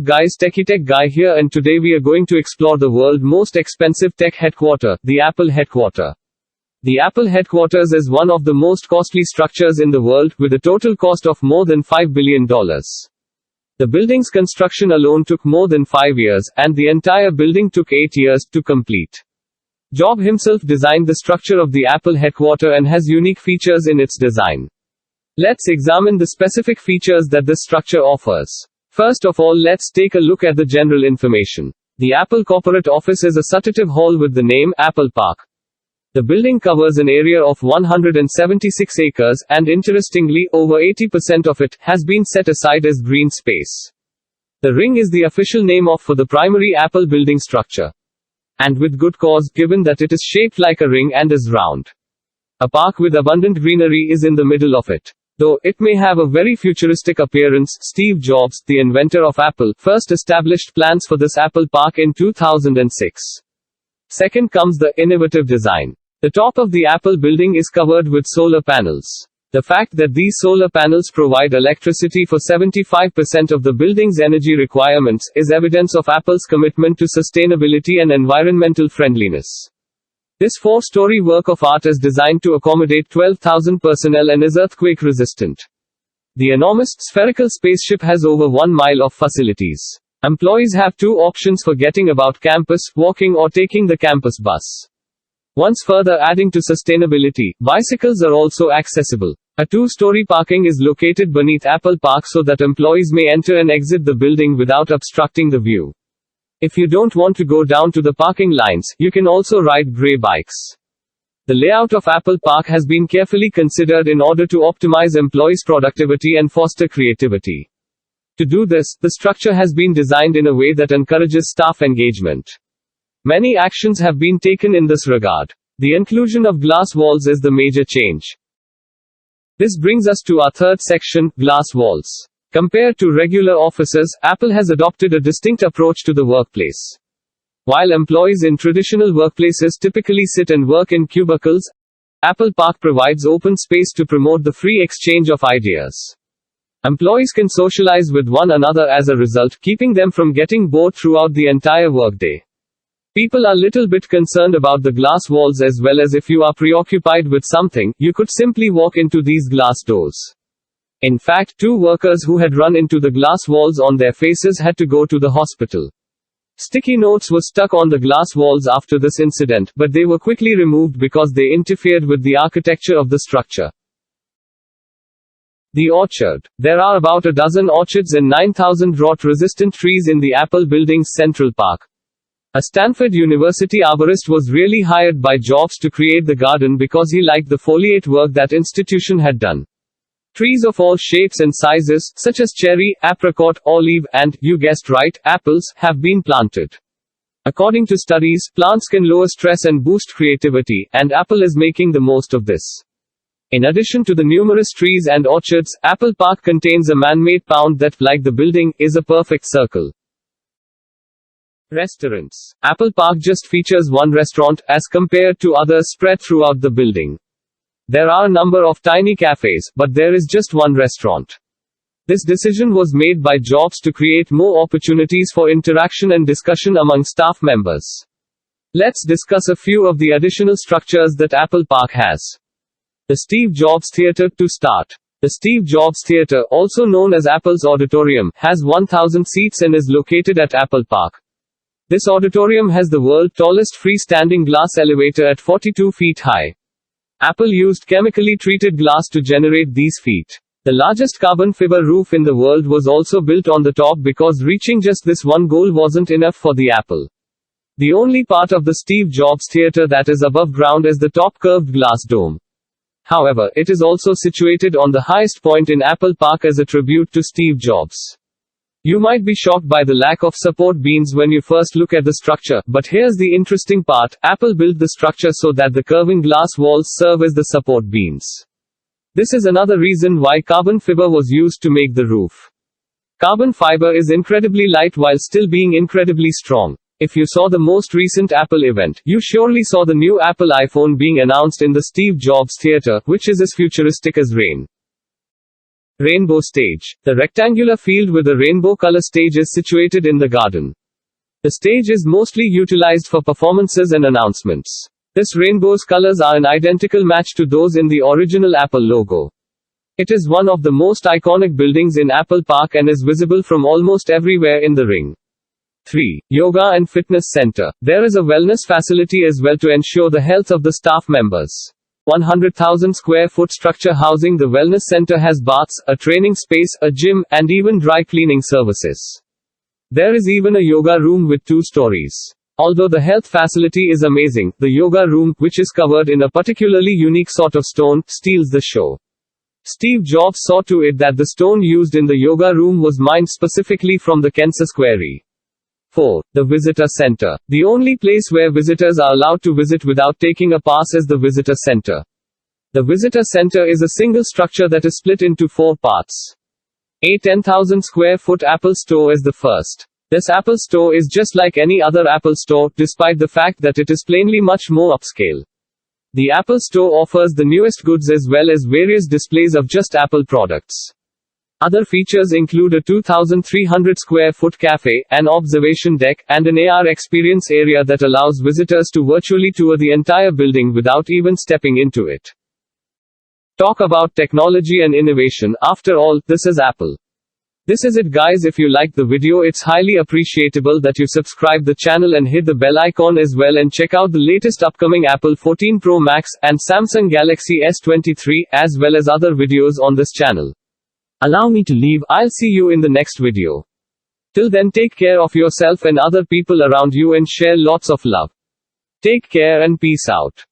up guys, Techie Tech Guy here, and today we are going to explore the world's most expensive tech headquarter, the Apple Headquarter. The Apple Headquarters is one of the most costly structures in the world, with a total cost of more than $5 billion. The building's construction alone took more than 5 years, and the entire building took 8 years to complete. Jobs himself designed the structure of the Apple Headquarter and has unique features in its design. Let's examine the specific features that this structure offers. First of all, let's take a look at the general information. The Apple corporate office is a successive hall with the name Apple Park. The building covers an area of 176 acres, and interestingly, over 80% of it has been set aside as green space. The ring is the official name for the primary Apple building structure. And with good cause, given that it is shaped like a ring and is round. A park with abundant greenery is in the middle of it. Though it may have a very futuristic appearance, Steve Jobs, the inventor of Apple, first established plans for this Apple Park in 2006. Second comes the innovative design. The top of the Apple building is covered with solar panels. The fact that these solar panels provide electricity for 75% of the building's energy requirements is evidence of Apple's commitment to sustainability and environmental friendliness. This 4-story work of art is designed to accommodate 12,000 personnel and is earthquake resistant. The enormous, spherical spaceship has over 1 mile of facilities. Employees have 2 options for getting about campus: walking or taking the campus bus. Once further adding to sustainability, bicycles are also accessible. A 2-story parking is located beneath Apple Park so that employees may enter and exit the building without obstructing the view. If you don't want to go down to the parking lines, you can also ride gray bikes. The layout of Apple Park has been carefully considered in order to optimize employees' productivity and foster creativity. To do this, the structure has been designed in a way that encourages staff engagement. Many actions have been taken in this regard. The inclusion of glass walls is the major change. This brings us to our third section, glass walls. Compared to regular offices, Apple has adopted a distinct approach to the workplace. While employees in traditional workplaces typically sit and work in cubicles, Apple Park provides open space to promote the free exchange of ideas. Employees can socialize with one another as a result, keeping them from getting bored throughout the entire workday. People are little bit concerned about the glass walls as well, as if you are preoccupied with something, you could simply walk into these glass doors. In fact, 2 workers who had run into the glass walls on their faces had to go to the hospital. Sticky notes were stuck on the glass walls after this incident, but they were quickly removed because they interfered with the architecture of the structure. The orchard. There are about a dozen orchards and 9,000 rot-resistant trees in the Apple building's Central Park. A Stanford University arborist was really hired by Jobs to create the garden because he liked the foliate work that institution had done. Trees of all shapes and sizes, such as cherry, apricot, olive, and, you guessed right, apples, have been planted. According to studies, plants can lower stress and boost creativity, and Apple is making the most of this. In addition to the numerous trees and orchards, Apple Park contains a man-made pond that, like the building, is a perfect circle. Restaurants. Apple Park just features one restaurant, as compared to others spread throughout the building. There are a number of tiny cafes, but there is just one restaurant. This decision was made by Jobs to create more opportunities for interaction and discussion among staff members. Let's discuss a few of the additional structures that Apple Park has. The Steve Jobs Theater. To start, the Steve Jobs Theater, also known as Apple's Auditorium, has 1,000 seats and is located at Apple Park. This auditorium has the world's tallest freestanding glass elevator at 42 feet high. Apple used chemically treated glass to generate these feet. The largest carbon fiber roof in the world was also built on the top because reaching just this one goal wasn't enough for the Apple. The only part of the Steve Jobs Theater that is above ground is the top curved glass dome. However, it is also situated on the highest point in Apple Park as a tribute to Steve Jobs. You might be shocked by the lack of support beams when you first look at the structure, but here's the interesting part: Apple built the structure so that the curving glass walls serve as the support beams. This is another reason why carbon fiber was used to make the roof. Carbon fiber is incredibly light while still being incredibly strong. If you saw the most recent Apple event, you surely saw the new Apple iPhone being announced in the Steve Jobs Theater, which is as futuristic as rain. Rainbow stage. The rectangular field with a rainbow color stage is situated in the garden. The stage is mostly utilized for performances and announcements. This rainbow's colors are an identical match to those in the original Apple logo. It is one of the most iconic buildings in Apple Park and is visible from almost everywhere in the ring. 3. Yoga and Fitness Center. There is a wellness facility as well to ensure the health of the staff members. 100,000 square foot structure housing the wellness center has baths, a training space, a gym, and even dry cleaning services. There is even a yoga room with 2 stories. Although the health facility is amazing, the yoga room, which is covered in a particularly unique sort of stone, steals the show. Steve Jobs saw to it that the stone used in the yoga room was mined specifically from the Kansas quarry. 4. The Visitor Center. The only place where visitors are allowed to visit without taking a pass is the Visitor Center. The Visitor Center is a single structure that is split into 4 parts. A 10,000 square foot Apple Store is the first. This Apple Store is just like any other Apple Store, despite the fact that it is plainly much more upscale. The Apple Store offers the newest goods as well as various displays of just Apple products. Other features include a 2,300 square foot cafe, an observation deck, and an AR experience area that allows visitors to virtually tour the entire building without even stepping into it. Talk about technology and innovation. After all, this is Apple. This is it, guys. If you liked the video, it's highly appreciable that you subscribe the channel and hit the bell icon as well, and check out the latest upcoming Apple 14 Pro Max and Samsung Galaxy S23 as well as other videos on this channel. Allow me to leave. I'll see you in the next video. Till then, take care of yourself and other people around you and share lots of love. Take care and peace out.